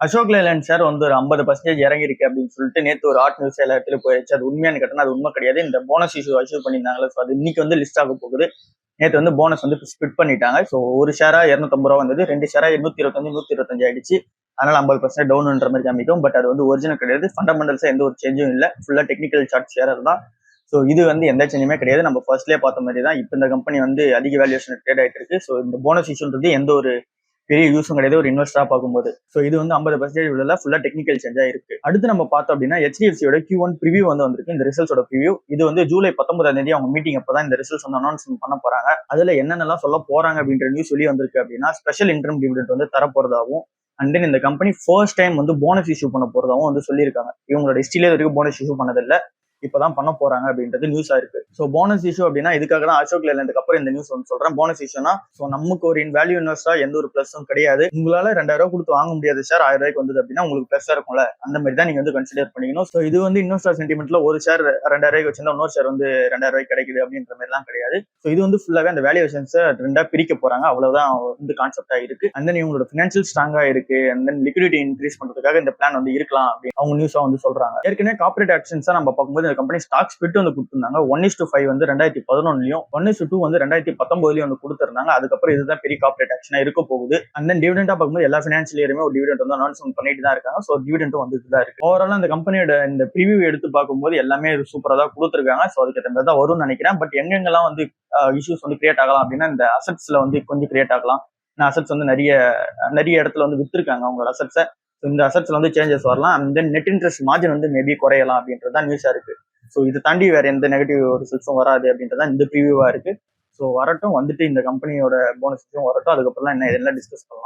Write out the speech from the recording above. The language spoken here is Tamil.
அசோக் லேலண்ட் ஷேர் வந்து ஒரு 50% இறங்கி இருக்கு அப்படின்னு சொல்லிட்டு நேற்று ஒரு ஹாட் நியூஸ் எல்லா இடத்துல போயிடுச்சு. அது உண்மையான கேட்டா அது உண்மை கிடையாது. இந்த போனஸ் இஷ்யூ அச்சீவ் பண்ணியிருந்தாங்களா, ஸோ அது இன்னைக்கு வந்து லிஸ்ட் ஆக போகுது. நேற்று வந்து போனஸ் வந்து ஸ்பிட் பண்ணிட்டாங்க. ஸோ ஒரு ஷேரா 250 ரூபா வந்தது, 2 ஷேரா 125 ஆயிடுச்சு. அதனால 50% டவுன்ன்ற மாதிரி காமிக்கும். பட் அது வந்து ஒரிஜினல் கிடையாது. ஃபண்டமெண்டல்ஸா எந்த ஒரு சேஞ்சும் இல்லை. ஃபுல்லா டெக்னிக்கல் சார்ட் ஷேர் தான். ஸோ இது வந்து எந்த சேஞ்சுமே கிடையாது. நம்ம ஃபர்ஸ்ட்லேயே பார்த்த மாதிரி தான். இப்போ இந்த கம்பெனி வந்து அதிக வேல்யூஷன் ட்ரேட் ஆயிட்டு இருக்கு. ஸோ இந்த போனஸ் இஷ்யூன்றது எந்த ஒரு பெரிய யூஸும் கிடையாது ஒரு இன்வெஸ்டரா பார்க்கும்போது. ஸோ இது வந்து 50% உள்ள ஃபுல்லா டெக்னிக்கல் சேஞ்சா இருக்கு. அடுத்து நம்ம பார்த்தோம் அப்படின்னா HDFCயோட Q1 ப்ரிவியூ வந்து வந்திருக்கு. இந்த ரிசல்ட்ஸோட ப்ரிவியூ இது வந்து ஜூலை 19ஆம் தேதி அவங்க மீட்டிங் அப்பதான் இந்த ரிசல்ட்ஸ் வந்து அனௌன்ஸ்மெண்ட் பண்ண போறாங்க. அதுல என்னென்னலாம் சொல்ல போறாங்க அப்படின்ற நியூஸ் வெளியே வந்திருக்கு அப்படின்னா, ஸ்பெஷல் இன்கம் டிவிடெண்ட் வந்து தரப்போறதாகவும், அண்ட் தென் இந்த கம்பெனி ஃபர்ஸ்ட் டைம் வந்து போனஸ் இஷ்யூ பண்ண போறதாகவும் வந்து சொல்லியிருக்காங்க. இவங்களோட ஹிஸ்டரியிலே வரைக்கும் போனஸ் இஷ்யூ பண்ணதில்லை, இப்பதான் பண்ண போறாங்க அப்படின்றது நியூஸா இருக்கு. ஸோ போனஸ் இஷ்யூ அப்படின்னா இதுக்காக தான் அசோக் லேலண்டுக்கு அப்புறம் இந்த நியூஸ் வந்து சொல்றேன். போனஸ் இஷ்யூனா ஸோ நமக்கு ஒரு வேல்யூ இன்வெஸ்டா எந்த ஒரு பிளஸும் கிடையாது. உங்களால 2000 கொடுத்து வாங்க முடியாது சார், 1000 ரூபாய்க்கு வந்தது அப்படின்னா உங்களுக்கு பிளஸ் இருக்கும்ல, அந்த மாதிரி தான் நீங்க வந்து கன்சிடர் பண்ணிக்கணும். ஸோ இது வந்து இன்வெஸ்டர் சென்டிமெண்ட்ல ஒரு ஷேர் 2000 ரூபாய்க்கு வச்சிருந்தா இன்னொரு ஷேர் வந்து 2000 ரூபாய்க்கு கிடைக்குது அப்படின்ற மாதிரி எல்லாம் கிடையாது. ஸோ இது வந்து ஃபுல்லாவே அந்த வேல்யூவேஷன்ஸ் ரெண்டா பிரிக்க போறாங்க, அவ்வளவுதான் வந்து கான்செப்டா இருக்கு. அண்ட் தென் இவங்களோட ஃபினான்ஷியல் ஸ்ட்ராங்கா இருக்கு, அண்ட் தென் லிக்விடிட்டி இன்க்ரீஸ் பண்றதுக்காக இந்த பிளான் வந்து இருக்கலாம் அப்படின்னு அவங்க நியூஸா வந்து சொல்றாங்க. ஏற்கனவே கார்பரேட் ஆக்ஷன்ஸா நம்ம பார்க்கும்போது இந்த கம்பெனி ஸ்டாக் ஸ்பிட் வந்து கொடுத்திருந்தாங்க. 1:5 வந்து 2011லயும் 1:2 வந்து 2019லயும் வந்து கொடுத்திருந்தாங்க. அதுக்கப்புறம் இதுதான் பெரிய கார்பரேட் ஆக்ஷனா இருக்க போகுது. அண்ட் தென் டிவிடெண்டா பார்க்கும்போது எல்லா ஃபினான்ஷியல் இயருமே ஒரு டிவிடெண்ட் வந்து அனௌன்ஸ்மெண்ட் பண்ணிட்டு தான் இருக்காங்க. ஸோ டிவிடெண்டும் வந்துட்டு தான் இருக்கு. ஓவரால் அந்த கம்பெனியோட இந்த ப்ரிவியூ எடுத்து பார்க்கும்போது எல்லாமே சூப்பரா தான் கொடுத்துருக்காங்க. ஸோ அதுக்கு ஏற்ற தான் வரும்னு நினைக்கிறேன். பட் எங்கெங்கெல்லாம் வந்து இஷ்யூஸ் வந்து கிரியேட் ஆகலாம் அப்படின்னா, இந்த அசட்ஸ்ல வந்து கொஞ்சம் கிரியேட் ஆகலாம். அசட்ஸ் வந்து நிறைய இடத்துல வந்து வித்துருக்காங்க அவங்களோட அசட்ஸை. இந்த அசட்ஸ்ல வந்து சேஞ்சஸ் வரலாம். And then net interest margin வந்து மேபி குறையலாம் அப்படின்றது தான் நியூஸா இருக்கு. ஸோ இதை தாண்டி வேற எந்த நெகட்டிவ் ரிசல்ட்ஸும் வராது அப்படின்றதான் இந்த ப்ரிவியூவா இருக்கு. ஸோ வரட்டும், வந்துட்டு இந்த கம்பெனியோட போனஸும் வரட்டும், அதுக்கப்புறம் தான் என்ன இதெல்லாம் டிஸ்கஸ் பண்ணலாம்.